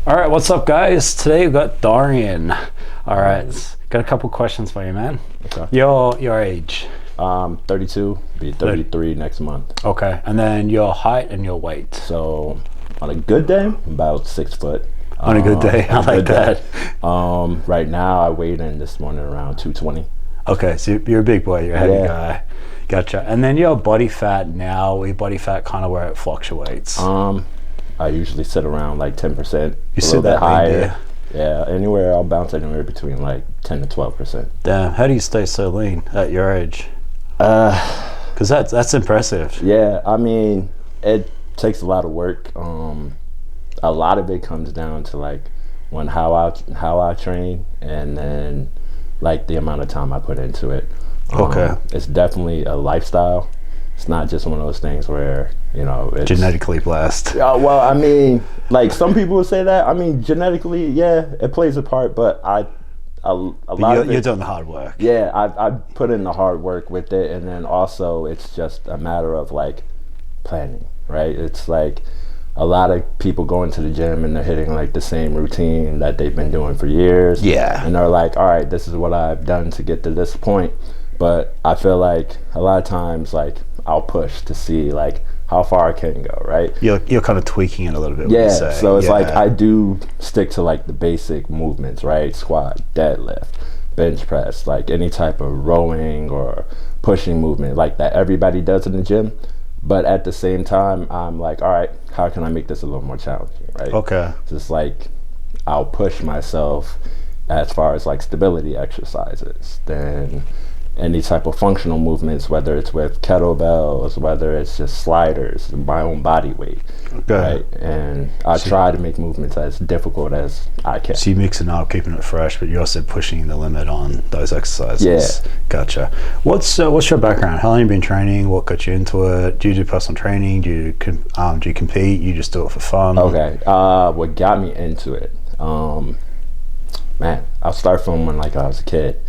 All right, what's up, guys? Today we've got Dorian. All right, got a couple questions for you, man. Okay. Your age. 32, be 33 next month. Okay, and then your height and your weight. So on a good day, about 6 foot. On a good day, I like that. Right now, I weighed in this morning around 220. Okay, so you're a big boy, you're a heavy guy. Gotcha. And then your body fat now, your body fat kind of where it fluctuates. I usually sit around like 10%. You sit that higher? Yeah, anywhere, I'll bounce anywhere between like 10 to 12%. Damn, how do you stay so lean at your age? Because that's impressive. Yeah, I mean, it takes a lot of work. A lot of it comes down to like how I train, and then like the amount of time I put into it. Okay. It's definitely a lifestyle. It's not just one of those things where, it's genetically blessed. Well, I mean, like some people would say that. I mean, genetically, yeah, it plays a part, but you're doing the hard work. Yeah, I put in the hard work with it, and then also it's just a matter of like planning, right? It's like a lot of people go into the gym and they're hitting like the same routine that they've been doing for years. Yeah. And they're like, all right, this is what I've done to get to this point. But I feel like a lot of times, like I'll push to see like how far I can go, right? You're kind of tweaking it a little bit. Yeah, so it's like I do stick to like the basic movements, right? Squat, deadlift, bench press, like any type of rowing or pushing movement like that everybody does in the gym. But at the same time, I'm like, all right, how can I make this a little more challenging, right? Okay. Just like I'll push myself as far as like stability exercises, then any type of functional movements, whether it's with kettlebells, whether it's just sliders, my own body weight, right? And I try to make movements as difficult as I can. So you're mixing up, keeping it fresh, but you're also pushing the limit on those exercises. Yeah. Gotcha. What's your background? How long have you been training? What got you into it? Do you do personal training? Do you compete? You just do it for fun? Okay. What got me into it? Man, I'll start from when like I was a kid.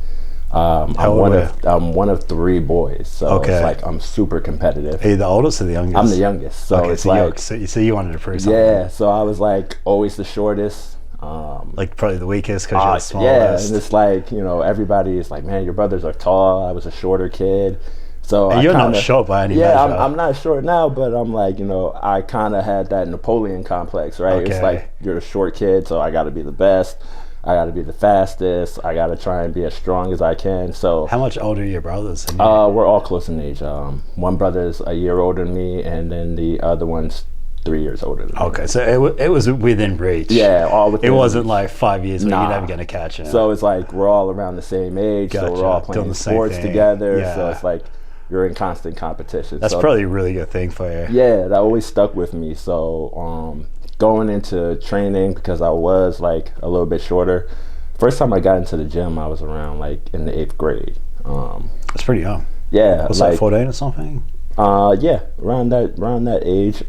I'm one of 3 boys, so it's like I'm super competitive. Are you the oldest or the youngest? I'm the youngest, so it's like so you wanted to prove something. Yeah, so I was like always the shortest. Like probably the weakest because you're the smallest. Yeah, and it's like everybody is like, man, your brothers are tall. I was a shorter kid, so and you're not short by any measure. Yeah, I'm not short now, but I'm like I kind of had that Napoleon complex, right? Okay. It's like you're a short kid, so I got to be the best. I got to be the fastest. I got to try and be as strong as I can. So how much older are your brothers? We're all close in age. One brother's a year older than me, and then the other one's 3 years older than me. Okay, so it was within reach. Yeah, all within reach. It wasn't like 5 years where you're never going to catch it. So it's like we're all around the same age. Gotcha. So we're all playing sports together. Yeah. So it's like you're in constant competition. That's probably a really good thing for you. Yeah, that always stuck with me. So going into training, because I was like a little bit shorter. First time I got into the gym, I was around like in the 8th grade. That's pretty young. Yeah, was like 14 or something? Yeah, around that age.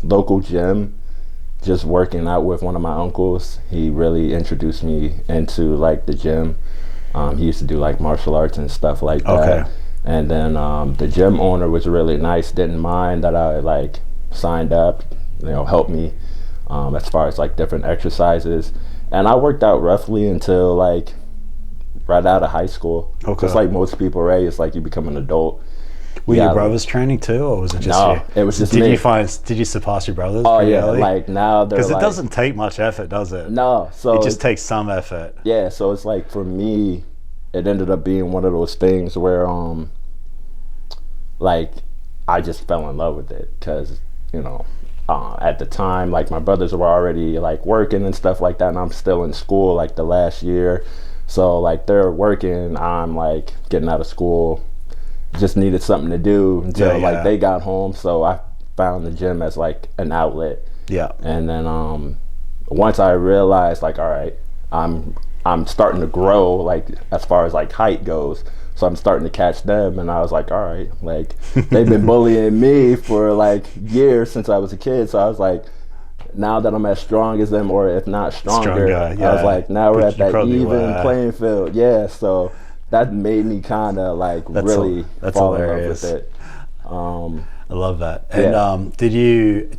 Local gym, just working out with one of my uncles. He really introduced me into like the gym. He used to do like martial arts and stuff like that. Okay. And then the gym owner was really nice. Didn't mind that I like signed up. Helped me as far as like different exercises. And I worked out roughly until like right out of high school. Okay. Just like most people, right? It's like you become an adult. Were your brothers training too, or was it just you? No, it was just me. Did you surpass your brothers? Oh yeah, early? like now they're because it doesn't take much effort, does it? No, so it just takes some effort. Yeah, so it's like for me, it ended up being one of those things where like I just fell in love with it because at the time, like my brothers were already like working and stuff like that, and I'm still in school like the last year. So like they're working, I'm like getting out of school, just needed something to do until like they got home. So I found the gym as like an outlet. Yeah. And then once I realized like, all right, I'm starting to grow like as far as like height goes. So I'm starting to catch them, and I was like, all right, like they've been bullying me for like years since I was a kid. So I was like, now that I'm as strong as them, or if not stronger, I was like, now we're at that even playing field. Yeah, so that made me kind of like really fall in love with it. I love that. And what do you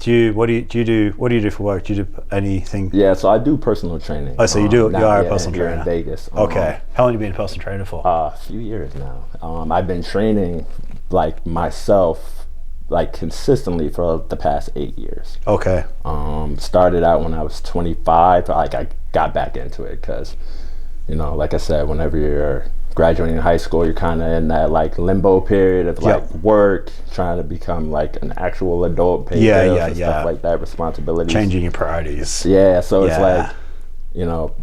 do for work? Do you do anything? Yeah, so I do personal training. Oh, so you are a personal here trainer in Vegas. Okay. How long have you been a personal trainer for? A few years now. I've been training like myself like consistently for the past 8 years. Okay. Started out when I was 25. Like I got back into it because, like I said, whenever you're graduating high school, you're kind of in that like limbo period of like work, trying to become like an actual adult, pay bills and stuff like that, responsibilities, changing your priorities. Yeah, so it's like,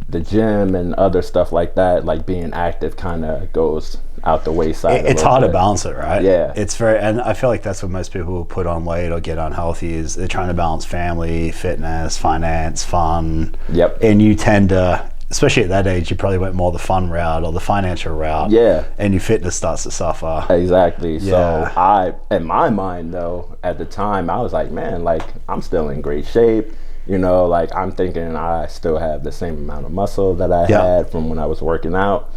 the gym and other stuff like that, like being active kind of goes out the wayside. It's hard to balance it, right? Yeah. It's and I feel like that's what most people who put on weight or get unhealthy is they're trying to balance family, fitness, finance, fun. Yep. And you tend to, especially at that age, you probably went more the fun route or the financial route. Yeah. And your fitness starts to suffer. Exactly. Yeah. So in my mind though, at the time, I was like, man, like I'm still in great shape. Like I'm thinking I still have the same amount of muscle that I had from when I was working out.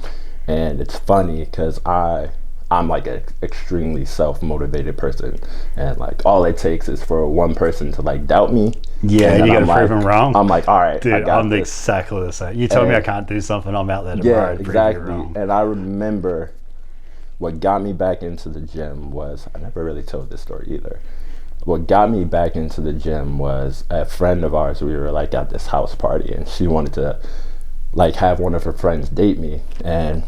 And it's funny because I'm like an extremely self-motivated person, and like all it takes is for one person to like doubt me. Yeah, you gotta prove them wrong. I'm like, all right, dude, I got I'm this. Exactly the same. You tell me I can't do something, I'm out there tomorrow to prove you wrong. And I remember what got me back into the gym was, I never really told this story either. What got me back into the gym was a friend of ours. We were like at this house party, and she wanted to like have one of her friends date me, and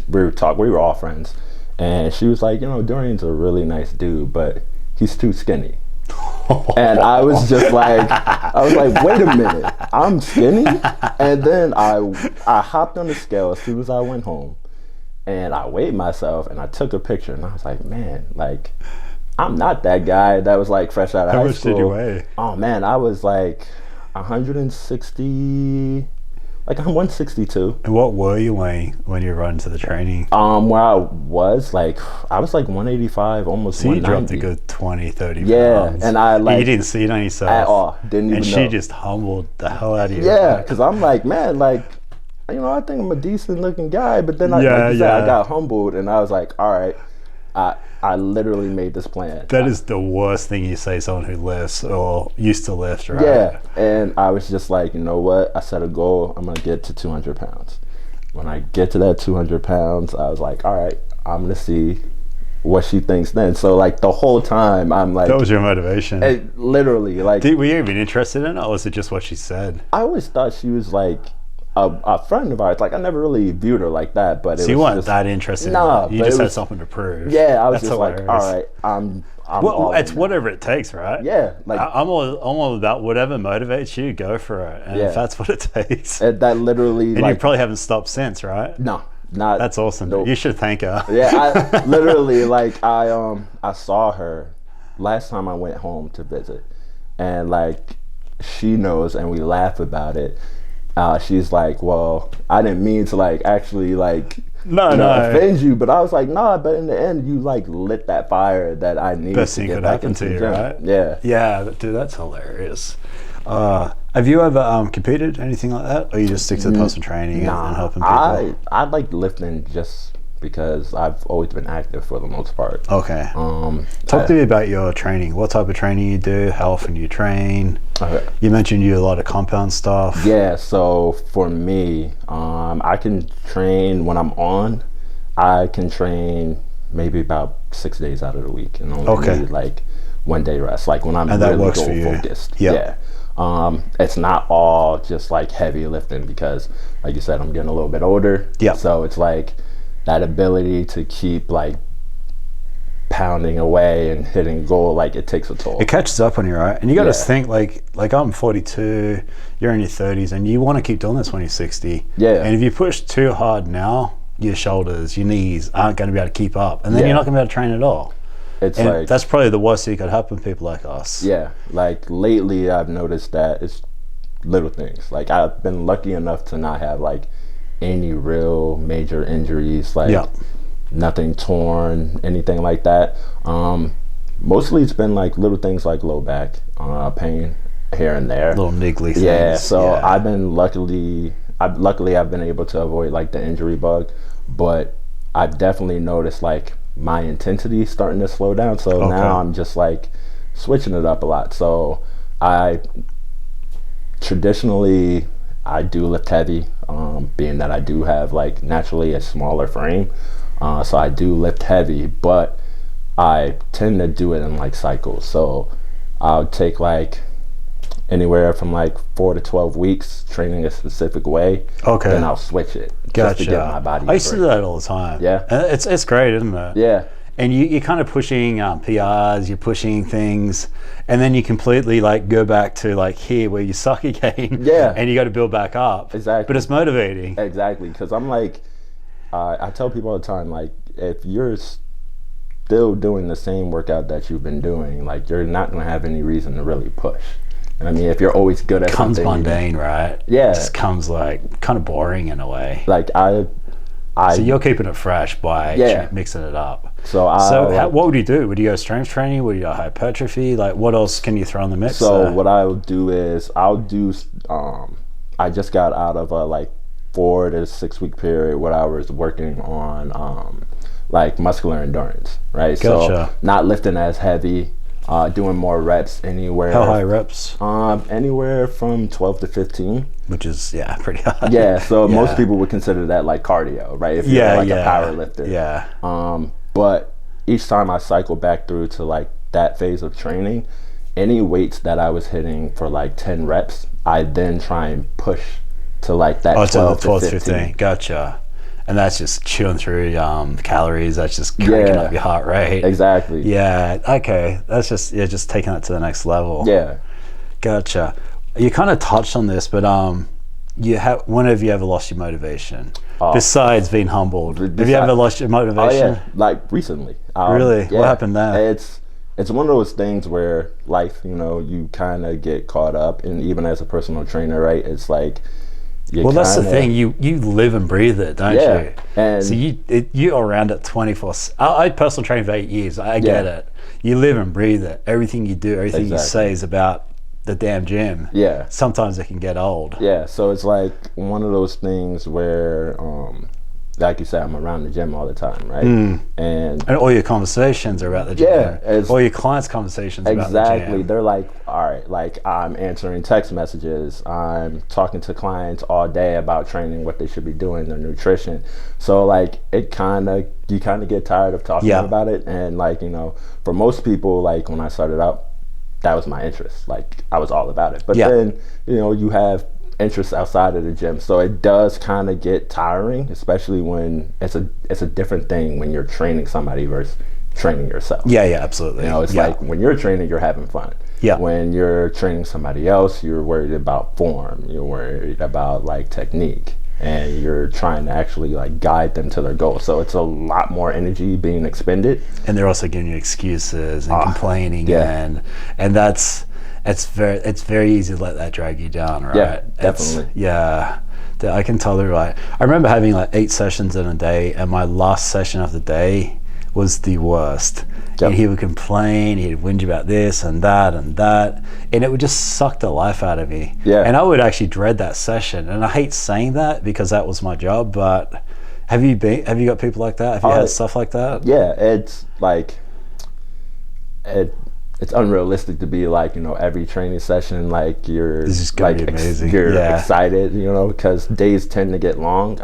we were all friends, and she was like, Dorian's a really nice dude, but he's too skinny. And I was like, wait a minute, I'm skinny? And then I hopped on the scale as soon as I went home, and I weighed myself, and I took a picture, and I was like, man, like I'm not that guy that was like fresh out of high school. How much did you weigh? Oh man, I was like 160. Like I'm 162. And what were you weighing when you were running to the training? Where I was like 185, almost so 190. You dropped a good 20, 30 pounds. Yeah, and I like... You didn't see it on yourself. At all. Didn't even know. And she just humbled the hell out of you. Yeah, because I'm like, man, like, I think I'm a decent looking guy, but then I got humbled, and I was like, all right, I literally made this plan. That is the worst thing you say to someone who lifts or used to lift, right? Yeah, and I was just like, you know what? I set a goal. I'm going to get to 200 pounds. When I get to that 200 pounds, I was like, all right, I'm going to see what she thinks then. So, like, the whole time, I'm like... That was your motivation. Literally, like... Were you even interested in it, or was it just what she said? I always thought she was, like... A friend of ours, like I never really viewed her like that, but so you weren't that interested. No, you just had something to prove. Yeah, I was That's just hilarious. like, all right, I'm well, it's whatever it takes, right? Yeah, like I'm all about whatever motivates you, go for it, and if that's what it takes. That literally, and you probably haven't stopped since, right? No, not. That's awesome. Nope. You should thank her. Yeah, I literally like I saw her last time I went home to visit, and like she knows, and we laugh about it. She's like, well, I didn't mean to like actually like offend you, but I was like, nah, but in the end you like lit that fire that I needed. Best thing could happen to you, right? Yeah, dude, that's hilarious. Have you ever competed, anything like that, or you just stick to the personal training and helping people? I like lifting just because I've always been active for the most part. Okay. Talk to me about your training. What type of training you do? How often you train? Okay. You mentioned you do a lot of compound stuff. Yeah. So for me, I can train when I'm on. I can train maybe about 6 days out of the week, and only need like 1 day rest. Like when I'm really goal focused. Yep. Yeah. It's not all just like heavy lifting because, like you said, I'm getting a little bit older. Yeah. So it's like that ability to keep like pounding away and hitting goal, like it takes a toll. It catches up on you, right? And you got to think like I'm 42, you're in your 30s, and you want to keep doing this when you're 60. Yeah. And if you push too hard now, your shoulders, your knees aren't going to be able to keep up, and then you're not going to be able to train at all. It's and like that's probably the worst thing that could happen to people like us. Yeah, like lately I've noticed that it's little things. Like I've been lucky enough to not have like any real major injuries, like nothing torn, anything like that. Mostly it's been like little things like low back pain here and there, little niggly things. Yeah, so I've been luckily I've been able to avoid like the injury bug, but I've definitely noticed like my intensity starting to slow down. So now I'm just like switching it up a lot. So traditionally I do lift heavy, being that I do have like naturally a smaller frame. So I do lift heavy, but I tend to do it in like cycles. So I'll take like anywhere from like 4 to 12 weeks training a specific way. Okay. Then I'll switch it just to get my body. I used to do that all the time. Yeah. And it's great, isn't it? Yeah. And you're kind of pushing PRs, you're pushing things, and then you completely like go back to like here where you suck again. Yeah. And you got to build back up. Exactly. But it's motivating. Exactly. Because I'm like, I tell people all the time, like, if you're still doing the same workout that you've been doing, like, you're not going to have any reason to really push. And I mean, if you're always good at something, something, mundane, right? Yeah. It just comes like kind of boring in a way. Like so you're keeping it fresh by mixing it up. So what would you do? Would you go strength training? Would you go hypertrophy? Like, what else can you throw in the mix? So what I'll do is I just got out of a like 4 to 6 week period where I was working on like muscular endurance, right? Gotcha. So not lifting as heavy. Doing more reps anywhere. How high reps? Anywhere from 12 to 15. Which is, pretty high. Yeah, so most people would consider that like cardio, right? If you're like a power lifter. Yeah. But each time I cycle back through to like that phase of training, any weights that I was hitting for like 10 reps, I then try and push to like that 12 to 15. Gotcha. And that's just chewing through calories. That's just cranking up your heart rate. Exactly. Yeah. Okay. That's just taking it to the next level. Yeah. Gotcha. You kind of touched on this, but when have you ever lost your motivation? Besides being humbled, have you ever lost your motivation? Oh yeah, like recently. Really? Yeah. What happened there? It's one of those things where life, you kind of get caught up, and even as a personal trainer, right? It's like. That's the thing. You live and breathe it, don't you? And so you're around it 24. I personal trained for 8 years. I get it. You live and breathe it. Everything you do, everything you say is about the damn gym. Yeah. Sometimes it can get old. Yeah. So it's like one of those things where, like you said, I'm around the gym all the time, right? And all your conversations are about the gym. Yeah. All your clients' conversations about the gym. Exactly. They're like, all right, like I'm answering text messages. I'm talking to clients all day about training, what they should be doing, their nutrition. So like you kind of get tired of talking about it. And like, for most people, like when I started out, that was my interest. Like I was all about it. But then, you have interests outside of the gym, so it does kind of get tiring, especially when it's a different thing when you're training somebody versus training yourself. Yeah, absolutely. It's like when you're training, you're having fun. Yeah. When you're training somebody else, you're worried about form, you're worried about like technique, and you're trying to actually like guide them to their goal. So it's a lot more energy being expended, and they're also giving you excuses and complaining, and that's. It's very easy to let that drag you down, right? Yeah, definitely. I can totally relate. I remember having like 8 sessions in a day, and my last session of the day was the worst. Yep. And he would complain, he'd whinge about this and that, and it would just suck the life out of me. Yeah. And I would actually dread that session, and I hate saying that because that was my job. But have you got people like that? Have you had stuff like that? Yeah, it's like it's unrealistic to be like, every training session, like you're this is gonna be amazing. You're excited, because days tend to get long.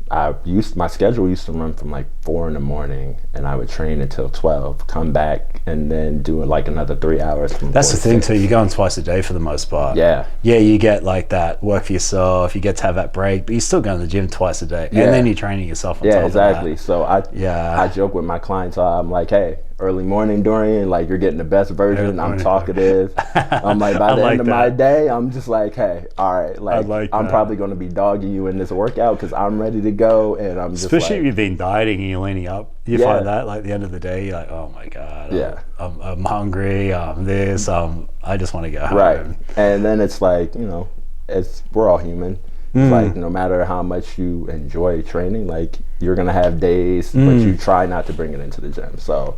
My schedule used to run from like 4 in the morning, and I would train until 12, come back, and then do like another 3 hours. That's the thing too. You're going twice a day for the most part. Yeah. Yeah, you get like that work for yourself. You get to have that break, but you're still going to the gym twice a day, and then you're training yourself on top of that. Exactly. So I joke with my clients. I'm like, hey, early morning, Dorian, like you're getting the best version. I'm talkative. I'm like, by the end of my day, I'm just like, hey, all right, like I'm probably going to be dogging you in this workout because I'm ready to go, and I'm just especially if you've been dieting and you're leaning up. You find that like at the end of the day, you're like, oh my god, I'm hungry. I just want to go home. Right, and then it's like we're all human. It's like no matter how much you enjoy training, like you're gonna have days, but you try not to bring it into the gym. So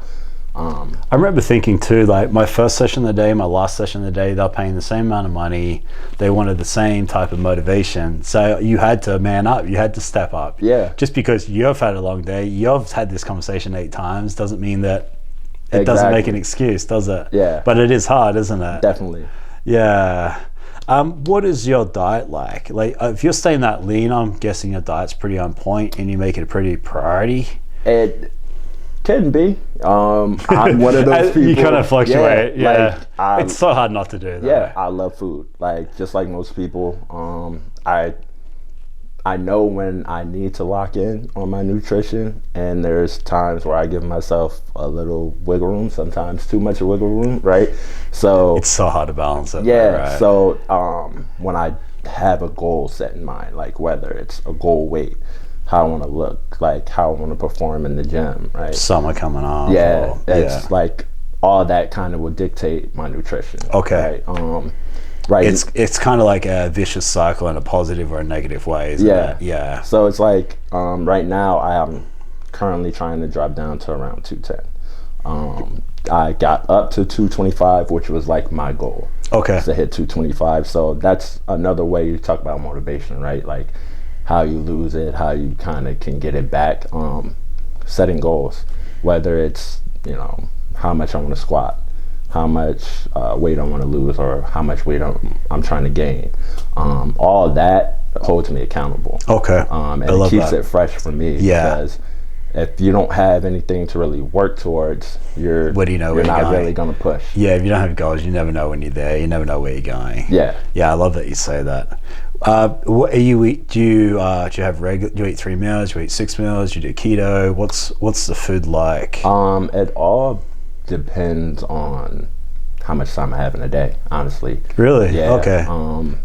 I remember thinking too, like my first session of the day, my last session of the day, they're paying the same amount of money. They wanted the same type of motivation. So you had to man up. You had to step up. Yeah. Just because you've had a long day, you've had this conversation 8 times, doesn't mean that it doesn't make an excuse, does it? Yeah. But it is hard, isn't it? Definitely. Yeah. What is your diet like? Like, if you're staying that lean, I'm guessing your diet's pretty on point and you make it a pretty priority. It can be. I'm one of those people. You kind of fluctuate. Yeah. Like, it's so hard not to do that. Yeah, I love food. Like, just like most people, I know when I need to lock in on my nutrition, and there's times where I give myself a little wiggle room, sometimes too much wiggle room, right? So it's so hard to balance it. Yeah, right? So when I have a goal set in mind, like whether it's a goal weight, how I want to look, like how I want to perform in the gym, right? Summer coming on. Yeah, it's like all that kind of will dictate my nutrition. Okay. Right? Right. It's kind of like a vicious cycle in a positive or a negative way, isn't it? Yeah. So it's like right now I am currently trying to drop down to around 210. I got up to 225, which was like my goal. Okay. To hit 225. So that's another way you talk about motivation, right? Like how you lose it, how you kind of can get it back. Setting goals, whether it's how much I want to squat, how much weight I want to lose, or how much weight I'm trying to gain. All of that holds me accountable. Okay. And it keeps it fresh for me. Yeah. Because if you don't have anything to really work towards, you're not really going to push. Yeah, if you don't have goals, you never know when you're there. You never know where you're going. Yeah. Yeah, I love that you say that. What do you eat? Do you have regular? Do you eat 3 meals? Do you eat 6 meals? Do you do keto? What's the food like? It all depends on how much time I have in a day, honestly. Really? Yeah. Okay.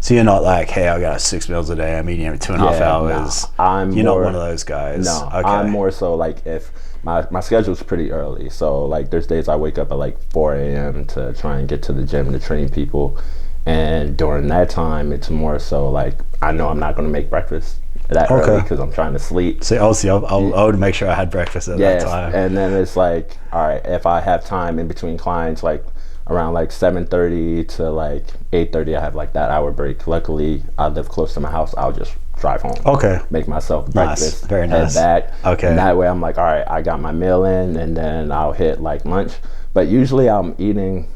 So you're not like, hey, I got 6 meals a day, I'm eating every 2.5 hours. You're not one of those guys. No. Okay. I'm more so like if my schedule's pretty early. So like there's days I wake up at like 4 a.m. to try and get to the gym to train people. And during that time, it's more so like I know I'm not going to make breakfast that early because I'm trying to sleep. So obviously I would make sure I had breakfast at that time. And then it's like, all right, if I have time in between clients, like around like 7:30 to like 8:30, I have like that hour break. Luckily, I live close to my house. I'll just drive home. Okay. Make myself breakfast. Nice. Very nice. Head back. Okay. And that way I'm like, all right, I got my meal in, and then I'll hit like lunch. But usually I'm eating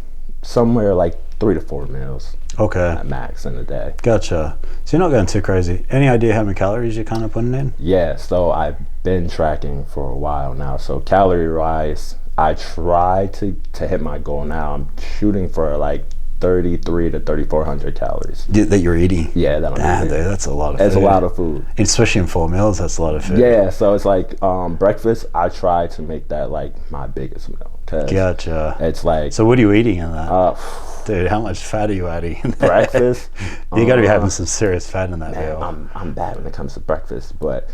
somewhere like 3 to 4 meals. Okay. At max in a day. Gotcha. So you're not going too crazy. Any idea how many calories you're kind of putting in? Yeah, so I've been tracking for a while now. So calorie wise, I try to hit my goal now. I'm shooting for like 3,300 to 3,400 calories. That you're eating? Yeah, that I'm eating. Dude, that's a lot of food. It's a lot of food. Especially in 4 meals, that's a lot of food. Yeah, so it's like breakfast, I try to make that like my biggest meal. Gotcha. It's like... So what are you eating in that? Dude, how much fat are you adding in there? Breakfast? You got to be having some serious fat in that meal. I'm bad when it comes to breakfast, but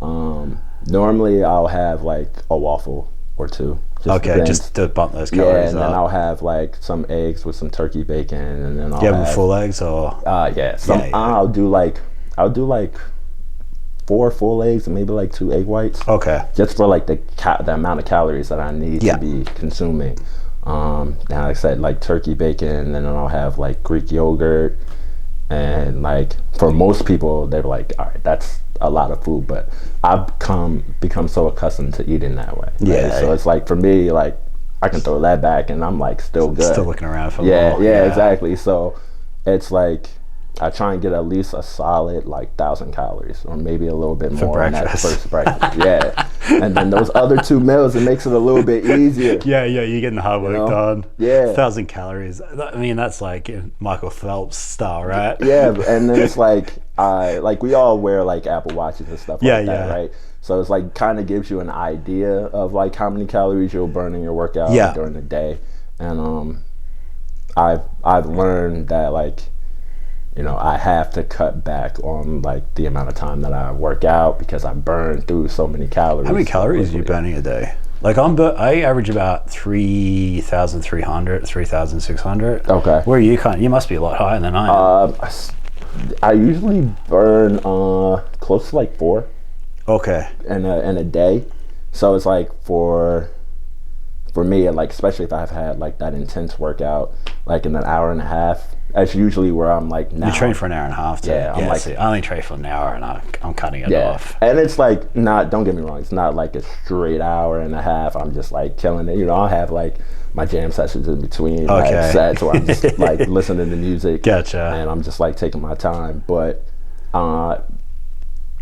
normally I'll have like a waffle or 2. Just to bump those calories and up. then I'll have like some eggs with some turkey bacon, and then I'll have full eggs or I'll do like 4 full eggs and maybe like 2 egg whites. Okay. Just for like the amount of calories that I need to be consuming. And like I said, like turkey bacon, and then I'll have like Greek yogurt, and like for most people they're like, all right, that's a lot of food, but I've become so accustomed to eating that way. Right? Yeah. So it's like for me, like I can throw that back and I'm like still good. Still looking around for more. Yeah, exactly. So it's like I try and get at least a solid like 1,000 calories, or maybe a little bit more for on that breakfast. first breakfast. Yeah, and then those other 2 meals, it makes it a little bit easier. Yeah, you're getting the hard work done. Yeah, 1,000 calories. I mean, that's like Michael Phelps style, right? Yeah, and then it's like we all wear like Apple Watches and stuff like that, right? So it's like kind of gives you an idea of like how many calories you'll burn in your workout during the day, and I've learned that like, I have to cut back on like the amount of time that I work out because I burn through so many calories. How many calories are you burning a day? Like I average about 3,300, 3,600. Okay. Where are you you must be a lot higher than I am. I usually burn close to like 4. Okay. In a day. So it's like for for me, like especially if I've had like that intense workout, like in an hour and a half, that's usually where I'm like now. You train for an hour and a half too. Yeah, I'm like, see, I only train for an hour and I'm cutting it off. And it's like don't get me wrong, it's not like a straight hour and a half. I'm just like killing it. I'll have like my jam sessions in between like sets where I'm just like listening to music. Gotcha. And I'm just like taking my time. But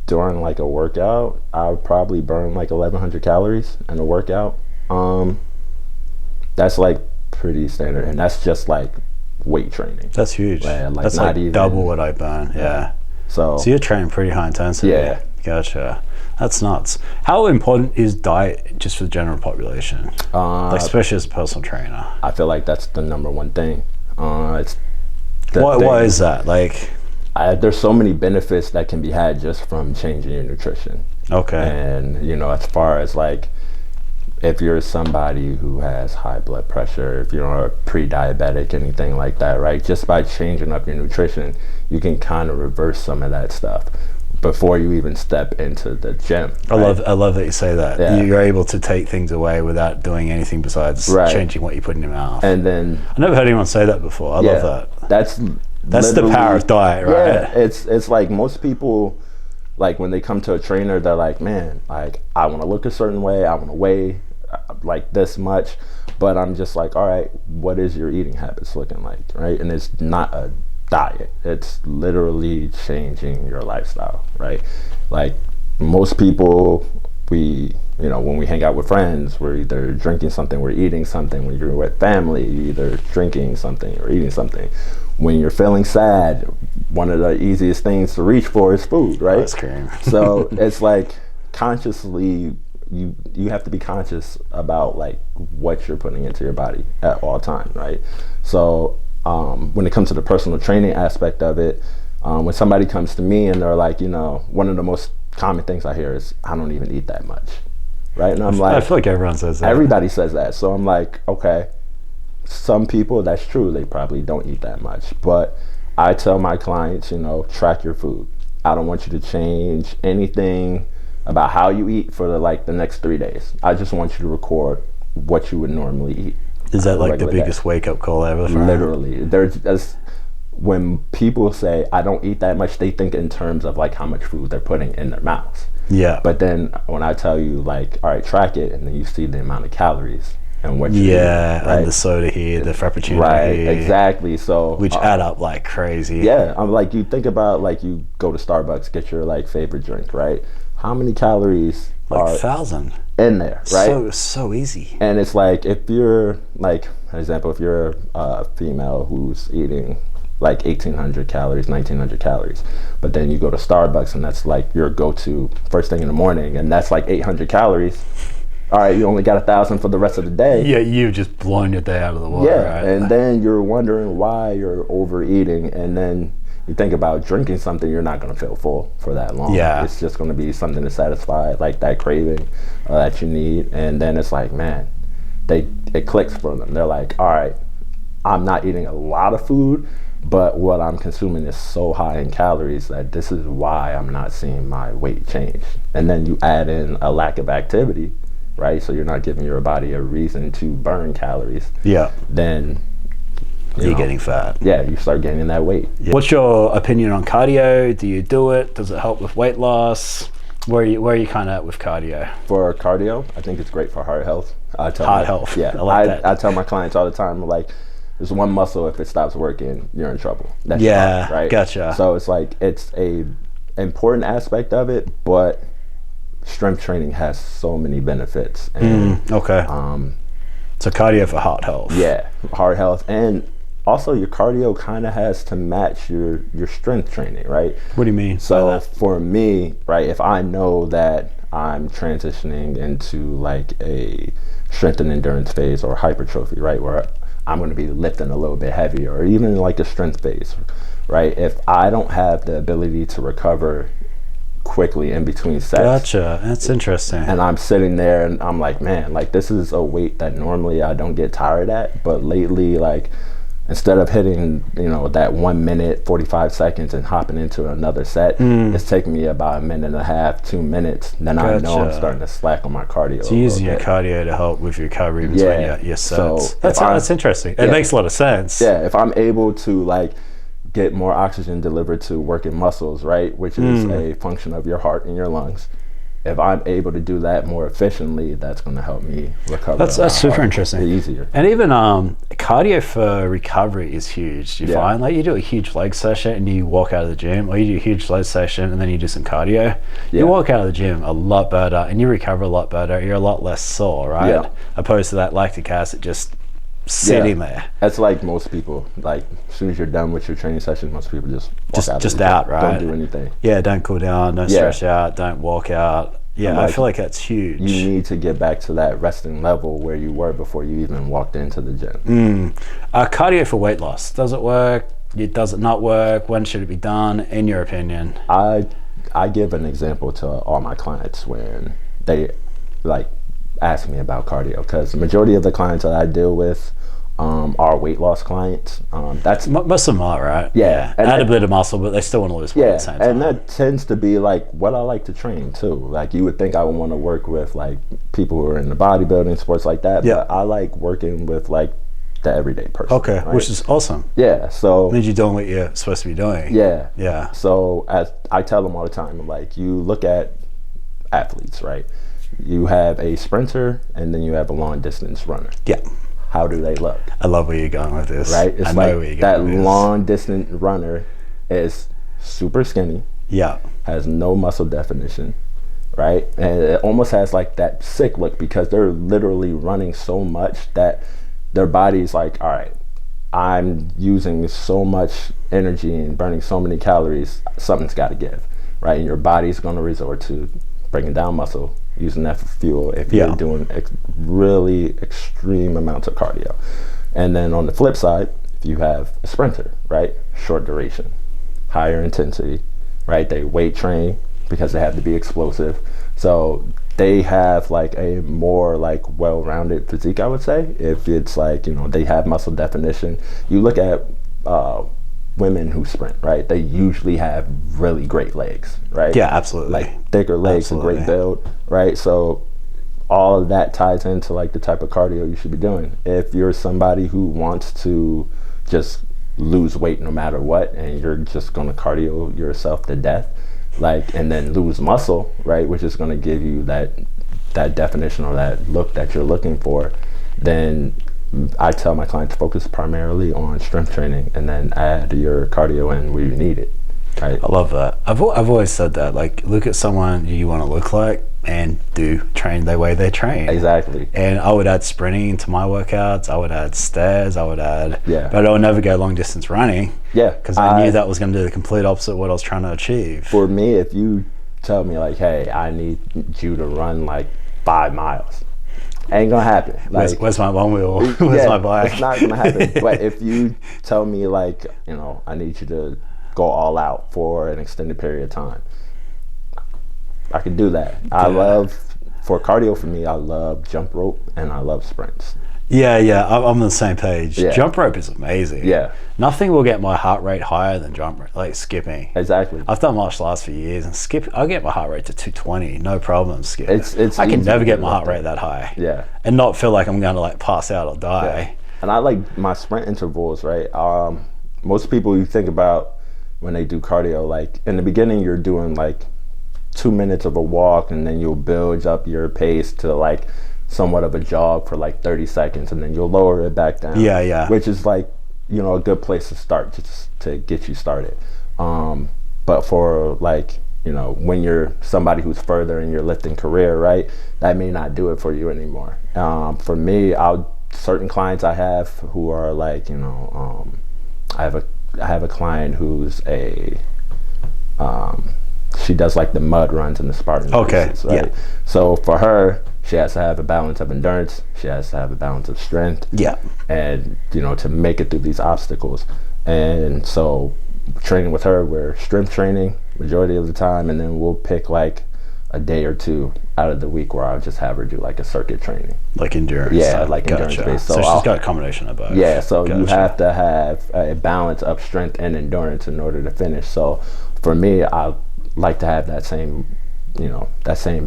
during like a workout, I would probably burn like 1,100 calories in a workout. That's like pretty standard, and that's just like weight training. That's huge. Like that's not like even double what I burn. Yeah. So you're training pretty high intensity. Yeah. Gotcha. That's nuts. How important is diet just for the general population? Like especially as a personal trainer. I feel like that's the number one thing. It's why is that? Like, there's so many benefits that can be had just from changing your nutrition. Okay. And as far as like, if you're somebody who has high blood pressure, if you're pre-diabetic, anything like that, right? Just by changing up your nutrition, you can kind of reverse some of that stuff before you even step into the gym. Right? I love that you say that. Yeah. You're able to take things away without doing anything besides changing what you put in your mouth. And then I never heard anyone say that before. I love that. That's the power of diet, right? Yeah, it's like most people, like when they come to a trainer, they're like, man, like I want to look a certain way, I want to weigh like this much, but I'm just like, all right, what is your eating habits looking like, right? And it's not a diet, it's literally changing your lifestyle, right? Like most people, when we hang out with friends, we're either drinking something, we're eating something. When you're with family, you're either drinking something or eating something. When you're feeling sad, one of the easiest things to reach for is food, right? Ice cream. So it's like consciously, you have to be conscious about like what you're putting into your body at all times, right? So when it comes to the personal training aspect of it, when somebody comes to me and they're like, one of the most common things I hear is, I don't even eat that much, right? And I'm like, I feel like everyone says that. Everybody says that. So I'm like, okay, some people, that's true, they probably don't eat that much. But I tell my clients, track your food. I don't want you to change anything about how you eat for the next 3 days. I just want you to record what you would normally eat. Is that like the biggest wake up call ever? Literally. When people say I don't eat that much, they think in terms of like how much food they're putting in their mouths. Yeah. But then when I tell you like, all right, track it, and then you see the amount of calories and what you eat, right? And the soda here, the frappuccino right, here. Exactly. So which add up like crazy. Yeah. I'm like, you think about like you go to Starbucks, get your like favorite drink, right? How many calories are 1,000 in there, right? So easy. And it's like, if you're like, for example, if you're a female who's eating like 1,800 calories, 1,900 calories, but then you go to Starbucks and that's like your go-to first thing in the morning, and that's like 800 calories. All right, you only got 1,000 for the rest of the day. Yeah, you've just blown your day out of the water. Yeah, right? And then you're wondering why you're overeating, and then you think about drinking something, you're not going to feel full for that long. Yeah. It's just going to be something to satisfy like that craving that you need. And then it's like, man, it clicks for them. They're like, all right, I'm not eating a lot of food, but what I'm consuming is so high in calories that this is why I'm not seeing my weight change. And then you add in a lack of activity, right? So you're not giving your body a reason to burn calories. Yeah. Then you're getting fat. Yeah, you start gaining that weight. Yeah. What's your opinion on cardio? Do you do it? Does it help with weight loss? Where are you kind of at with cardio? For cardio, I think it's great for heart health. Heart health. Yeah, I like that. I tell my clients all the time, like, there's one muscle, if it stops working, you're in trouble. That's your heart, right? Gotcha. So it's like, it's a important aspect of it, but strength training has so many benefits. And, okay. So cardio for heart health. Yeah, heart health, and also your cardio kind of has to match your strength training, right? What do you mean? So for me, right, if I know that I'm transitioning into like a strength and endurance phase or hypertrophy, right, where I'm going to be lifting a little bit heavier, or even like a strength phase, right? If I don't have the ability to recover quickly in between sets. Gotcha. That's interesting. And I'm sitting there and I'm like, man, like this is a weight that normally I don't get tired at, but lately, like instead of hitting, that 1 minute, 45 seconds and hopping into another set, it's taking me about 1.5 2 minutes. Then I know I'm starting to slack on my cardio. So you're using your cardio to help with your recovery between your sets. So that's interesting. It makes a lot of sense. Yeah, if I'm able to like get more oxygen delivered to working muscles, right, which is a function of your heart and your lungs. If I'm able to do that more efficiently, that's going to help me recover. That's super interesting. Easier. And even cardio for recovery is huge. Do you find like you do a huge leg session and you walk out of the gym, or you do a huge leg session and then you do some cardio, you walk out of the gym a lot better and you recover a lot better. You're a lot less sore, right? Yeah. Opposed to that lactic acid just sitting there. That's like most people. Like as soon as you're done with your training session, most people just walk out, right? Don't do anything. Yeah, don't cool down, don't stretch out, don't walk out. Yeah, I feel like that's huge. You need to get back to that resting level where you were before you even walked into the gym. Cardio for weight loss, does it work? Does it not work? When should it be done, in your opinion? I give an example to all my clients when they like ask me about cardio, because the majority of the clients that I deal with are weight loss clients. That's most of them are, right? Yeah, and add a bit of muscle, but they still want to lose weight at the same time. And that tends to be like what I like to train too. Like you would think I would want to work with like people who are in the bodybuilding sports like that, but I like working with like the everyday person. Okay, right? Which is awesome. Yeah, so it means you're doing what you're supposed to be doing. Yeah. So as I tell them all the time, like you look at athletes, right? You have a sprinter and then you have a long distance runner. Yeah. How do they look? I love where you're going with this. Right? It's like that long distance runner is super skinny. Yeah. Has no muscle definition. Right? And it almost has like that sick look because they're literally running so much that their body's like, all right, I'm using so much energy and burning so many calories, something's got to give. Right? And your body's going to resort to breaking down muscle, using that for fuel if you're doing really extreme amounts of cardio. And then on the flip side, if you have a sprinter, right, short duration, higher intensity, right, they weight train because they have to be explosive, so they have like a more like well-rounded physique, I would say. If it's like, they have muscle definition. You look at women who sprint, right? They usually have really great legs, right? Yeah, absolutely. Like thicker legs and great build, right? So all of that ties into like the type of cardio you should be doing. If you're somebody who wants to just lose weight no matter what, and you're just going to cardio yourself to death, like, and then lose muscle, right, which is going to give you that definition or that look that you're looking for, then I tell my clients to focus primarily on strength training and then add your cardio in where you need it. Right? I love that. I've always said that. Like, look at someone you want to look like and train the way they train. Exactly. And I would add sprinting to my workouts. I would add stairs. I would add. Yeah. But I would never go long distance running. Yeah. Because I knew that was going to do the complete opposite of what I was trying to achieve. For me, if you tell me like, hey, I need you to run like 5 miles. Ain't gonna happen. Like, where's my one wheel? Where's my bike? It's not gonna happen. But if you tell me like, I need you to go all out for an extended period of time, I can do that. Yeah. For cardio for me, I love jump rope and I love sprints. Yeah, I'm on the same page. Yeah. Jump rope is amazing. Yeah. Nothing will get my heart rate higher than jump rope, like skipping. Exactly. I've done martial arts for years, and I get my heart rate to 220, no problem skipping. I can easy never get my heart rate that high. Yeah. And not feel like I'm going to like pass out or die. Yeah. And I like my sprint intervals, right? Most people you think about when they do cardio, like in the beginning you're doing like 2 minutes of a walk, and then you'll build up your pace to like somewhat of a jog for like 30 seconds, and then you'll lower it back down. Yeah. Which is like, a good place to start, just to get you started. But for like, when you're somebody who's further in your lifting career, right, that may not do it for you anymore. For me, certain clients I have who are like, I have a client who's she does like the mud runs and the Spartan races, right? Yeah. So for her, she has to have a balance of endurance. She has to have a balance of strength. Yeah. And, to make it through these obstacles. And so training with her, we're strength training majority of the time, and then we'll pick like a day or two out of the week where I'll just have her do like a circuit training. Like endurance. Yeah, like endurance based. So she's got a combination of both. Yeah, so you have to have a balance of strength and endurance in order to finish. So for me, I like to have that same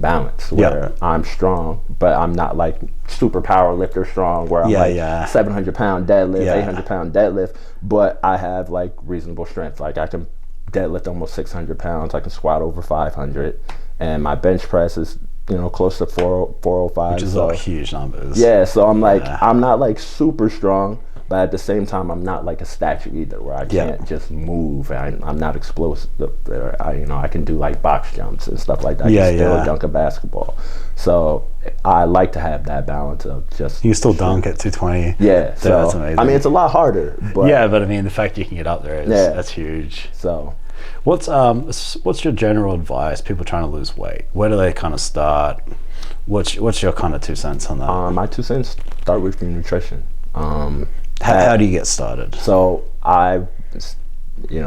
balance where I'm strong, but I'm not like super power lifter strong where I'm 700-pound deadlift, 800-pound deadlift, but I have like reasonable strength. Like I can deadlift almost 600 pounds. I can squat over 500, and my bench press is close to 405, which is all huge numbers. Yeah, so I'm like I'm not like super strong, but at the same time I'm not like a statue either where I can't just move. I'm not explosive. I can do like box jumps and stuff like that. I can still dunk a basketball. So I like to have that balance of just you can still dunk at 220. Yeah, so that's amazing. I mean, it's a lot harder, but but I mean the fact you can get up there is that's huge. So what's your general advice? People trying to lose weight, where do they kind of start? What's your kind of 2 cents on that? My 2 cents start with your nutrition. How do you get started? So I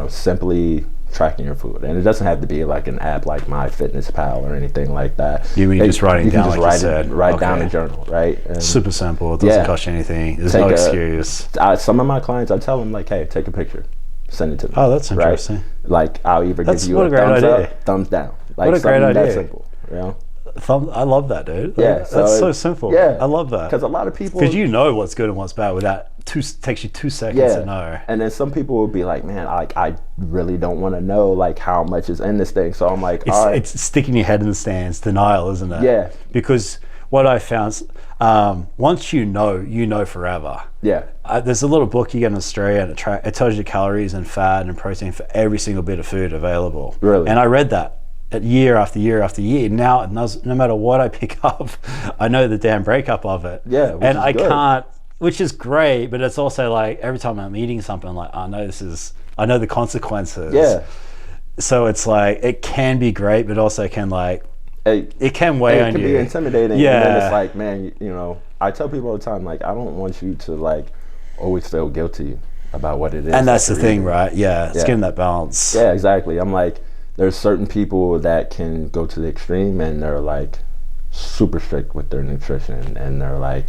simply tracking your food, and it doesn't have to be like an app like MyFitnessPal or anything like that. You mean just writing down, like you said? Write down a journal, right? And super simple. It doesn't cost you anything. There's no excuse. Some of my clients, I tell them like, hey, take a picture, send it to me. Oh, that's interesting. Right? Like I'll either give you a thumbs up, thumbs down. Like what a great idea. That simple, I love that, dude. Yeah, that's so simple. Yeah, I love that. Because a lot of people, because you know what's good and what's bad without takes you 2 seconds to know. And then some people will be like, man, I really don't want to know like how much is in this thing. So I'm like, all right. It's sticking your head in the sands, denial, isn't it? Yeah. Because what I found, once you know forever. Yeah. There's a little book you get in Australia, and it tells you calories and fat and protein for every single bit of food available. Really? And I read that year after year after year. Now, no matter what I pick up, I know the damn breakup of it. Yeah. And I can't. Which is great, but it's also like every time I'm eating something, I'm like, I know the consequences. Yeah. So it's like, it can be great, but also can like, it can weigh on you. It can be intimidating. Yeah. And then it's like, man, I tell people all the time, like, I don't want you to like always feel guilty about what it is. And that's the thing, right? Yeah. It's getting that balance. Yeah, exactly. I'm like, there's certain people that can go to the extreme and they're like super strict with their nutrition, and they're like,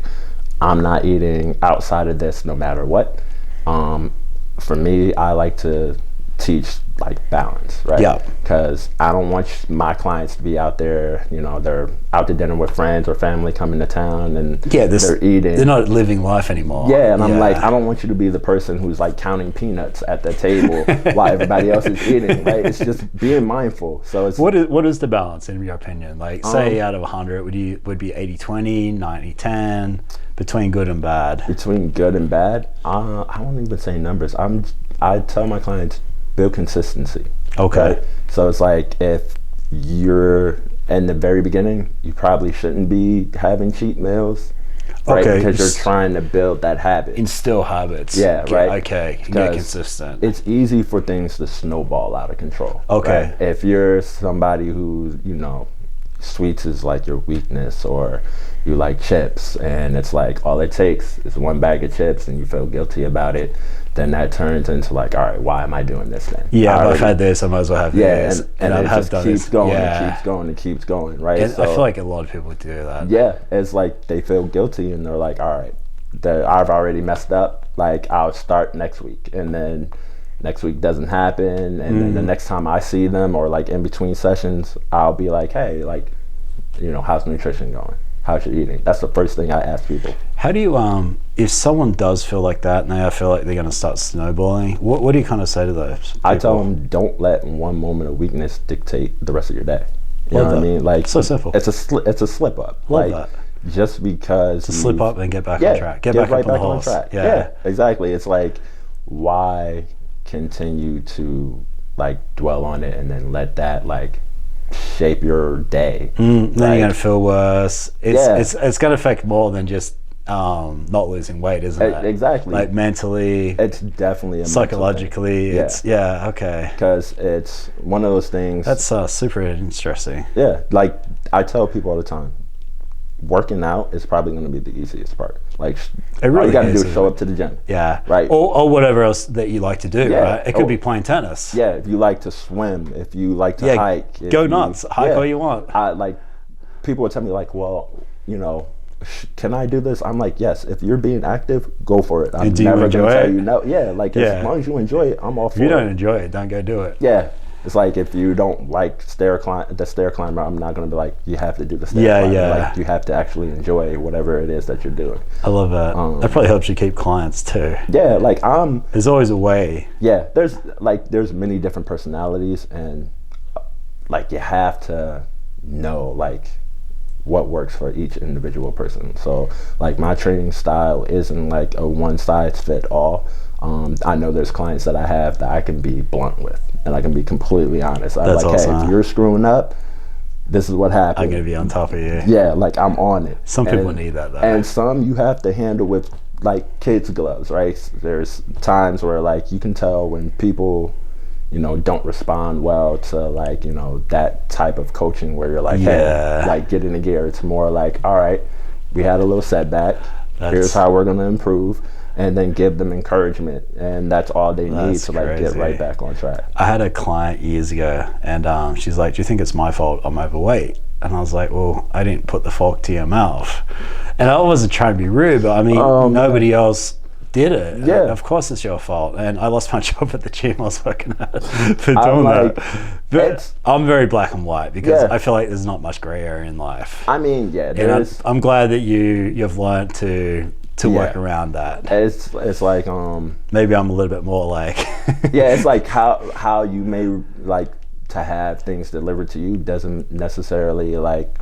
I'm not eating outside of this no matter what. For me, I like to teach like balance, right? Yeah. Because I don't want my clients to be out there, they're out to dinner with friends or family coming to town, and they're eating. They're not living life anymore. Yeah, and I'm like, I don't want you to be the person who's like counting peanuts at the table while everybody else is eating, right? It's just being mindful. So it's what is the balance in your opinion? Like, say out of 100, would be 80-20, 90-10, between good and bad? Between good and bad, I won't even say numbers. I tell my clients, build consistency. Okay. Right? So it's like, if you're in the very beginning, you probably shouldn't be having cheat meals, right? Okay. Because you're trying to build that habit. Instill habits. Yeah, right. Okay. Get consistent. It's easy for things to snowball out of control. Okay. Right? If you're somebody who, sweets is like your weakness, or you like chips and it's like all it takes is one bag of chips and you feel guilty about it, then that turns into like, all right, why am I doing this then? Yeah, I've had this, I might as well have this. And I it have just done keeps this. going and keeps going and keeps going, right? And I feel like a lot of people do that. Yeah, it's like they feel guilty and they're like, all right, I've already messed up, like I'll start next week, and then next week doesn't happen, and then the next time I see them, or like in between sessions, I'll be like, hey, like, how's nutrition going? How's your eating? That's the first thing I ask people. How do you, if someone does feel like that and they feel like they're going to start snowballing, what do you kind of say to those people? I tell them, don't let one moment of weakness dictate the rest of your day. You know what I mean? Like, so simple. It's a slip up. Love that. Just because to slip up and get back on track. Get back right back on track. Yeah, exactly. It's like, why continue to like dwell on it and then let that like shape your day? Then you're gonna feel worse. It's gonna affect more than just not losing weight, isn't it? Exactly. Like mentally, it's definitely a psychologically. Okay. Because it's one of those things. That's super interesting. Yeah, like I tell people all the time, working out is probably going to be the easiest part. Like, It really all you got to is, do is show up to the gym. Yeah. Right. Or whatever else that you like to do, Yeah. right? It could be playing tennis. Yeah, if you like to swim, if you like to hike. Go nuts. Hike all you want. People would tell me like, well, you know, can I do this? I'm like, yes, if you're being active, go for it. I'm never going to tell you no. Yeah, like as long as you enjoy it, I'm all for it. If you don't enjoy it, don't go do it. Yeah. It's like if you don't like the stair climber, I'm not going to be like, you have to do the stair climber. Yeah. Like you have to actually enjoy whatever it is that you're doing. I love that. That probably helps you keep clients too. Yeah, like there's always a way. Yeah, there's many different personalities, and like you have to know like what works for each individual person. So like my training style isn't like a one size fit all. I know there's clients that I have that I can be blunt with, and I can be completely honest. I'm like, awesome. Hey, if you're screwing up, this is what happened. I'm gonna be on top of you. Yeah, like I'm on it. Some people need that though. And some you have to handle with like kids' gloves, right? There's times where like you can tell when people, you know, don't respond well to like, you know, that type of coaching where you're like, hey, like get in the gear. It's more like, all right, we had a little setback. Here's how we're gonna improve. And then give them encouragement, and that's all they need to like get right back on track. I had a client years ago, and she's like, "Do you think it's my fault I'm overweight?" And I was like, "Well, I didn't put the fork to your mouth." And I wasn't trying to be rude, but I mean, nobody else did it. Yeah, of course it's your fault. And I lost my job at the gym I was working at for doing that. But I'm very black and white because I feel like there's not much gray area in life. I mean, I'm glad that you've learned to work around that. It's like maybe I'm a little bit more like it's like how you may like to have things delivered to you doesn't necessarily like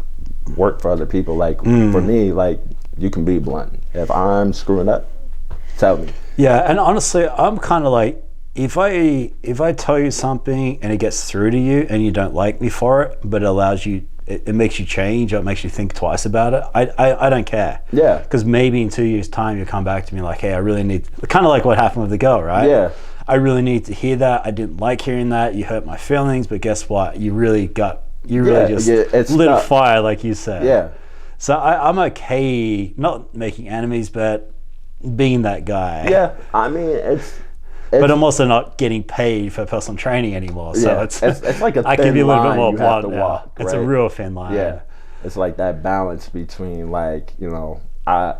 work for other people. Like for me, like you can be blunt. If I'm screwing up, tell me. Yeah, and honestly, I'm kind of like, if I tell you something and it gets through to you and you don't like me for it, but it allows you, it makes you change, or it makes you think twice about it, I don't care. Yeah. Because maybe in 2 years' time you come back to me like, hey, I really need, kind of like what happened with the girl, right? Yeah. I really need to hear that. I didn't like hearing that. You hurt my feelings, but guess what? You really just lit a fire, like you said. Yeah. So I'm okay not making enemies, but being that guy. Yeah. I mean, it's but I'm also not getting paid for personal training anymore, so it's like a thin I can be a little bit more blunt now. Walk, it's a real thin line. Yeah, it's like that balance between like, you know, I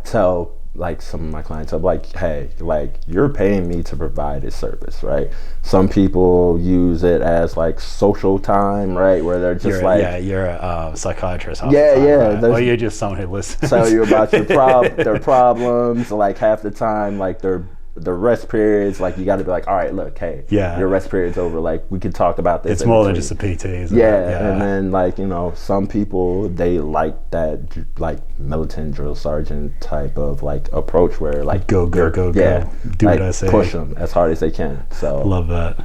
tell like some of my clients, I'm like, hey, like you're paying me to provide this service, right? Some people use it as like social time, right? Where they're just you're a psychiatrist. Right? Or you're just someone who listens. Tell you about their problems. Like half the time, like the rest periods, like you got to be like, all right, look, hey, your rest period's over. Like we could talk about this. It's more than just a PT, isn't it? And then like, you know, some people, they like that like militant drill sergeant type of like approach where like go do like, what I say, push them as hard as they can. So love that.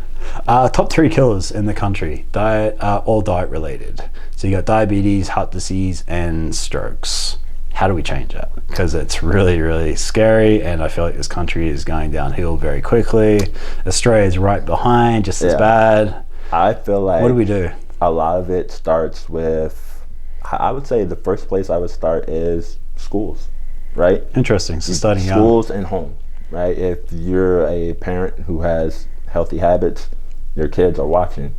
Top 3 killers in the country, all diet related. So you got diabetes, heart disease, and strokes. How do we change that? Because it's really, really scary, and I feel like this country is going downhill very quickly. Australia's right behind, just as bad. I feel like, what do we do? A lot of it starts with, I would say the first place I would start is schools, right? Interesting. So starting schools and home, right? If you're a parent who has healthy habits, your kids are watching.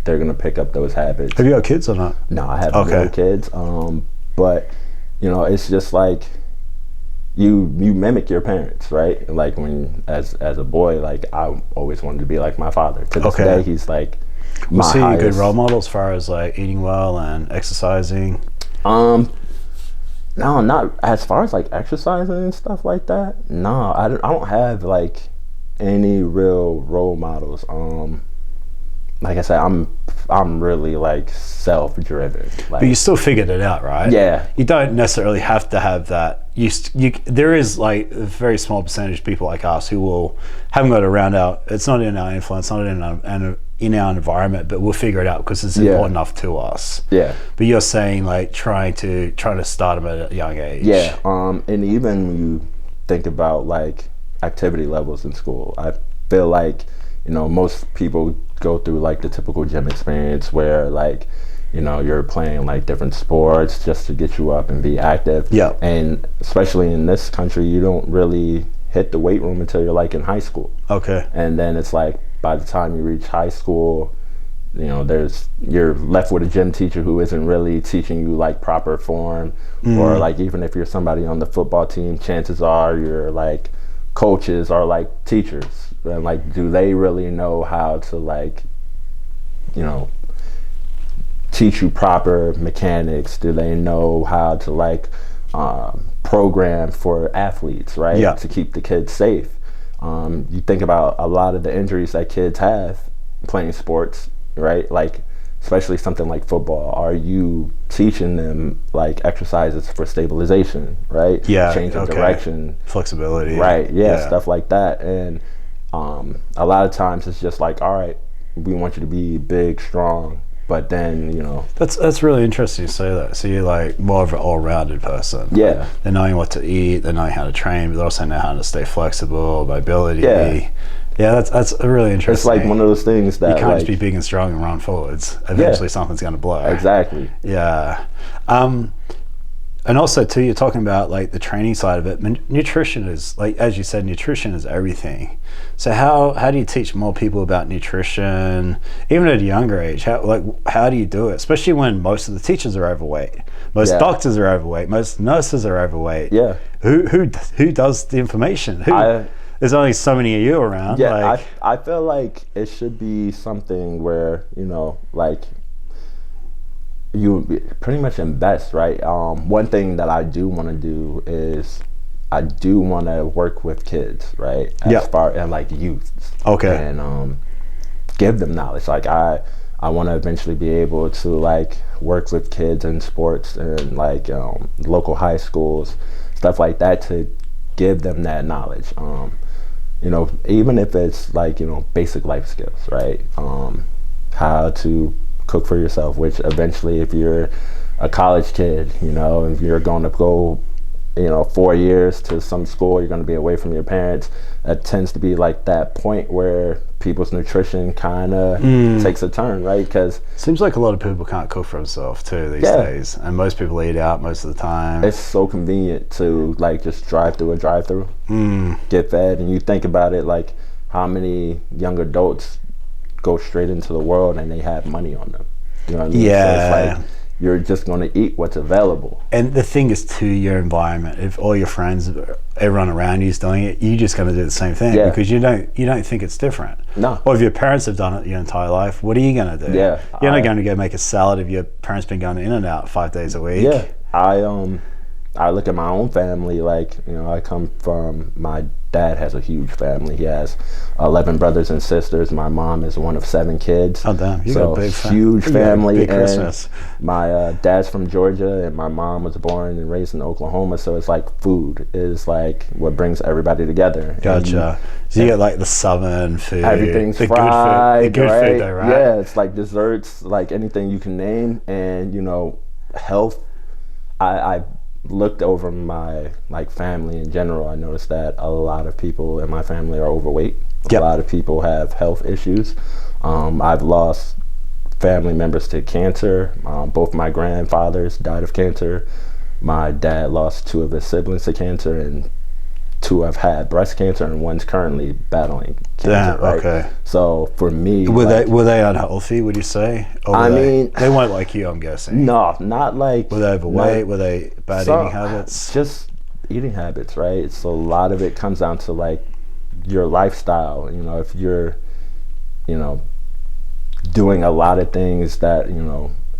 They're gonna pick up those habits. Have you got kids or not? No, I have no kids. But you know, it's just like you mimic your parents, right? Like when as a boy, like I always wanted to be like my father. To this day, he's like was he a good role model as far as like eating well and exercising? No, not as far as like exercising and stuff like that. No, I don't have like any real role models. Like I said, I'm really like self-driven. Like, but you still figured it out, right? Yeah. You don't necessarily have to have that. There is like a very small percentage of people like us who haven't got around it's not in our influence, not in our environment, but we'll figure it out because it's important enough to us. Yeah. But you're saying like trying to start them at a young age. Yeah. And even when you think about like activity levels in school, I feel like, you know, most people go through like the typical gym experience where like, you're playing like different sports just to get you up and be active. Yeah. And especially in this country, you don't really hit the weight room until you're like in high school. Okay. And then it's like by the time you reach high school, you're left with a gym teacher who isn't really teaching you like proper form, or like even if you're somebody on the football team, chances are your like coaches are like teachers, and like do they really know how to like teach you proper mechanics? Do they know how to like program for athletes, right? Yeah. To keep the kids safe. You think about a lot of the injuries that kids have playing sports, right? Like especially something like football. Are you teaching them like exercises for stabilization, right? Yeah. Change of direction, flexibility, right? Yeah, stuff like that. And a lot of times it's just like, all right, we want you to be big, strong, but then that's really interesting you say that. So you're like more of an all-rounded person. Yeah. Like, they're knowing what to eat, they're knowing how to train, but they also know how to stay flexible, mobility. Yeah, that's really interesting. It's like one of those things that you can't like, just be big and strong and run forwards. Eventually something's going to blow. Exactly. Yeah. And also too, you're talking about like the training side of it. Nutrition is, like as you said, nutrition is everything. So how do you teach more people about nutrition, even at a younger age? How do you do it? Especially when most of the teachers are overweight, most doctors are overweight, most nurses are overweight. Yeah. Who does the information? There's only so many of you around. Yeah, I feel like it should be something where like you pretty much invest, right? One thing that I do want to do is I do want to work with kids, right? As far as like youth. Okay. And give them knowledge. Like I want to eventually be able to like work with kids in sports and like local high schools, stuff like that, to give them that knowledge. Even if it's like basic life skills, right? How to cook for yourself, which eventually if you're a college kid, if you're going to go 4 years to some school, you're going to be away from your parents. That tends to be like that point where people's nutrition kind of takes a turn, right? Because seems like a lot of people can't cook for themselves too these days, and most people eat out most of the time. It's so convenient to like just drive through a drive-through, get fed, and you think about it, like how many young adults go straight into the world and they have money on them. You know what I mean? Yeah. So it's like you're just going to eat what's available. And the thing is, to your environment, if all your friends, everyone around you is doing it, you're just going to do the same thing because you don't think it's different. No. Or if your parents have done it your entire life, what are you going to do? Yeah. You're not going to go make a salad if your parents been going in and out 5 days a week. Yeah. I look at my own family, like, I come from, my dad has a huge family. He has 11 brothers and sisters. My mom is one of 7 kids. Oh, damn. You got a big huge family. Big Christmas. And my dad's from Georgia, and my mom was born and raised in Oklahoma. So it's like food is like what brings everybody together. Gotcha. So you get like the southern food. Everything's the fried. Good food, right? food though, right? Yeah, it's like desserts, like anything you can name. And, health, I looked over my like family in general. I noticed that a lot of people in my family are overweight. A lot of people have health issues. I've lost family members to cancer. Both my grandfathers died of cancer. My dad lost 2 of his siblings to cancer, and 2 have had breast cancer, and one's currently battling cancer. Right? Okay. So for me, were they unhealthy? Would you say? Or they weren't like you, I'm guessing. No, not like. Were they overweight? Were they bad eating habits? Just eating habits, right? So a lot of it comes down to like your lifestyle. If you're, doing a lot of things that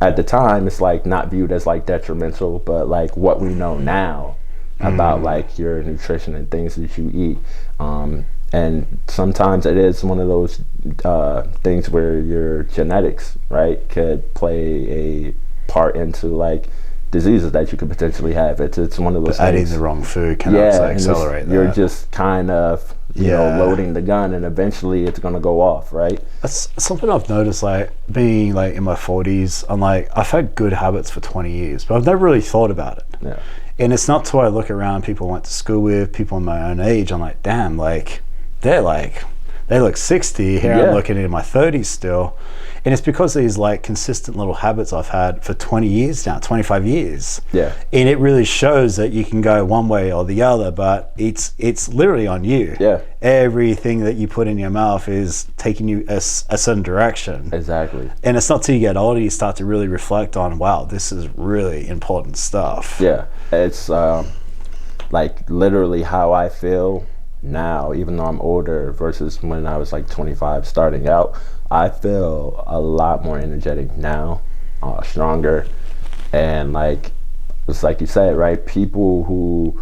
at the time it's like not viewed as like detrimental, but like what we know now about like your nutrition and things that you eat, and sometimes it is one of those things where your genetics, right, could play a part into like diseases that you could potentially have. It's one of those but things. Adding the wrong food can also accelerate that. You're just kind of loading the gun, and eventually it's going to go off, right? That's something I've noticed, like being like in my 40s. I'm like, I've had good habits for 20 years, but I've never really thought about it. Yeah. And it's not till I look around people I went to school with, people in my own age, I'm like, damn, like they're they look 60. Here Yeah. I'm looking in my 30s still. And it's because of these like consistent little habits I've had for 20 years now, 25 years. Yeah. And it really shows that you can go one way or the other, but it's literally on you. Yeah. Everything that you put in your mouth is taking you a certain direction. Exactly. And it's not till you get older you start to really reflect on, wow, this is really important stuff. Yeah. It's like literally how I feel now, even though I'm older versus when I was like 25 starting out. I feel a lot more energetic now, stronger, and like it's like you said, right? People who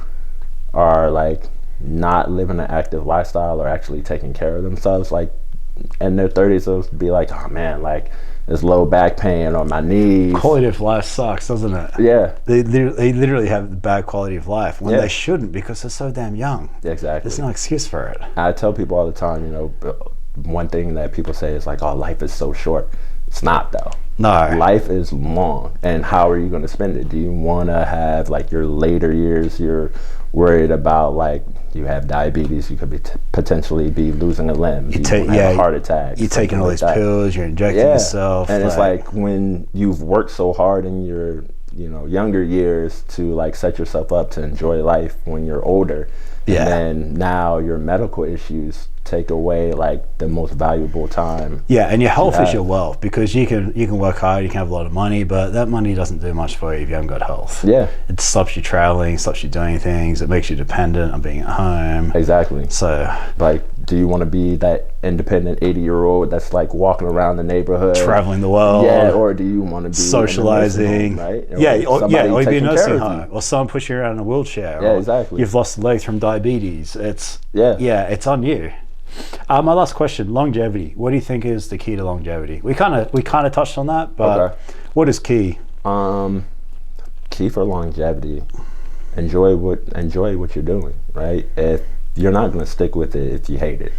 are like not living an active lifestyle or actually taking care of themselves, like in their 30s, they'll be like, oh man, like this low back pain on my knees. Quality of life sucks, doesn't it? Yeah. They literally have bad quality of life when Yeah. they shouldn't, because they're so damn young. Exactly. There's no excuse for it. I tell people all the time, you know, one thing that people say is like, oh, life is so short. It's not though. No. Life is long, and how are you going to spend it? Do you want to have like your later years, you're worried about like you have diabetes, you could be potentially be losing a limb, you have a heart attack, you're taking all these pills, you're injecting Yeah. yourself, and it's like when you've worked so hard in your, you know, younger years to like set yourself up to enjoy life when you're older, Yeah. and then now your medical issues take away like the most valuable time. Yeah, and your health is have. your wealth, because you can work hard, you can have a lot of money, but that money doesn't do much for you if you haven't got health. Yeah, It stops you traveling, stops you doing things, it makes you dependent on being at home. exactly. So Like, do you want to be that independent 80-year-old that's like walking around the neighborhood, traveling the world, Yeah, or do you want to be socializing, in a nursing home, right? or be a taking nursing care of home, you. or someone push you around in a wheelchair, Yeah, or exactly. you've lost a leg from diabetes. It's Yeah. it's on you. My last question: longevity. What do you think is the key to longevity? We kind of touched on that, but Okay. what is key? Key for longevity: enjoy what you're doing, right? If you're not going to stick with it if you hate it,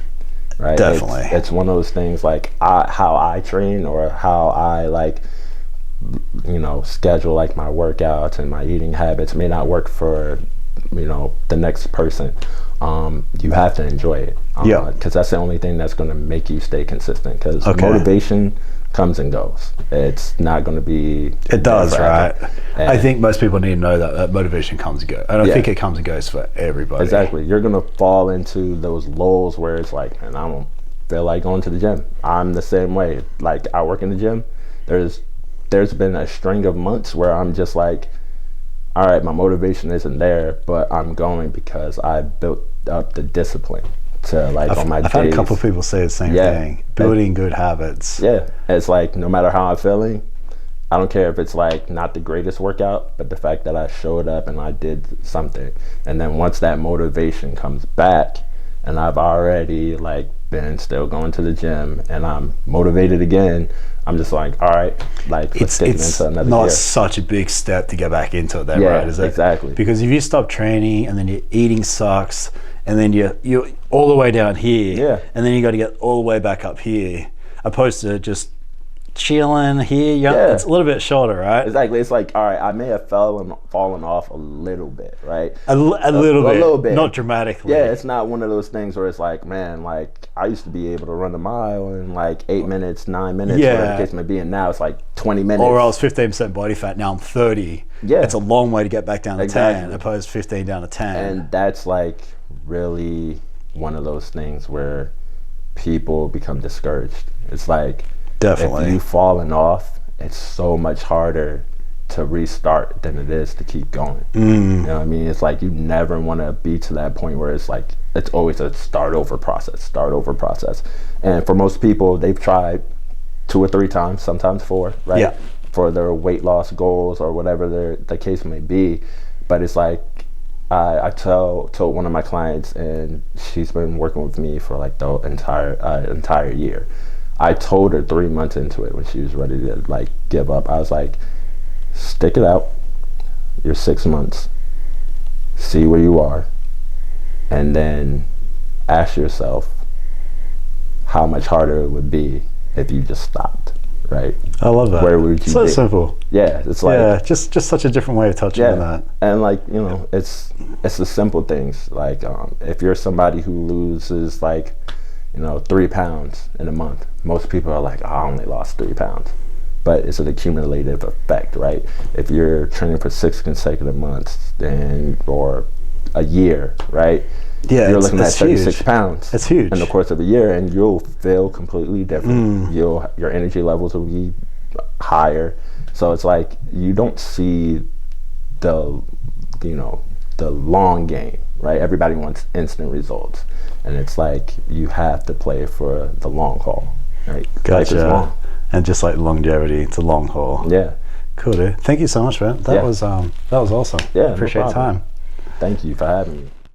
right? Definitely. It's one of those things like how I train, or how I like, you know, schedule like my workouts and my eating habits may not work for, you know, the next person. You have to enjoy it, because that's the only thing that's going to make you stay consistent, because motivation comes and goes. It's not going to be It does, right? And I think most people need to know that motivation comes and goes. I don't think it comes and goes for everybody. exactly. You're going to fall into those lulls where it's like, man, I don't feel like going to the gym. I'm the same way. Like, I work in the gym. There's been a string of months where I'm just like, all right, my motivation isn't there, but I'm going because I built up the discipline to like on my days. I've had a couple of people say the same thing. Building good habits. Yeah, it's like no matter how I'm feeling, I don't care if it's like not the greatest workout, but the fact that I showed up and I did something. And then once that motivation comes back, and I've already like been still going to the gym and I'm motivated again, I'm just like, all right, like let's get into another not year. such a big step to get back into it, then, Yeah, right? Is it? exactly. Because if you stop training and then your eating sucks, and then you're all the way down here, and then you got to get all the way back up here, opposed to just chilling here. It's a little bit shorter, right? Exactly. It's like, all right, I may have fallen off a little bit, right? A little bit, not dramatically. Yeah, it's not one of those things where it's like, man, like I used to be able to run a mile in like 8 minutes, 9 minutes, whatever the case may be, and now it's like 20 minutes. Or else 15% body fat, now I'm 30. Yeah. It's a long way to get back down to 10, opposed to 15 down to 10. And that's like really one of those things where people become discouraged. It's like, definitely, if you've fallen off, it's so much harder to restart than it is to keep going. You know what I mean? It's like you never want to be to that point where it's like it's always a start over process. And for most people, they've tried 2 or 3 times, sometimes 4, right? Yeah. For their weight loss goals or whatever the case may be. But it's like I told one of my clients, and she's been working with me for like the entire year. I told her 3 months into it when she was ready to like give up. I was like, stick it out. You're 6 months. See where you are. And then ask yourself how much harder it would be if you just stopped, right? I love that. Where would you so be? Simple. Yeah, it's like just such a different way of touching on that. And like, you know, it's the simple things. Like if you're somebody who loses like, 3 pounds in a month. Most people are like, oh, I only lost 3 pounds. But it's an accumulative effect, right? If you're training for 6 consecutive months or a year, right? Yeah, you're looking at 36 huge. pounds. That's huge. In the course of a year, and you'll feel completely different. Your energy levels will be higher. So it's like you don't see the long game, right? Everybody wants instant results, and it's like you have to play for the long haul, right? Gotcha. Life is long. And just like longevity, it's a long haul. Yeah. Cool, dude. Thank you so much, man. That was awesome. Yeah, Appreciate no the time. Thank you for having me.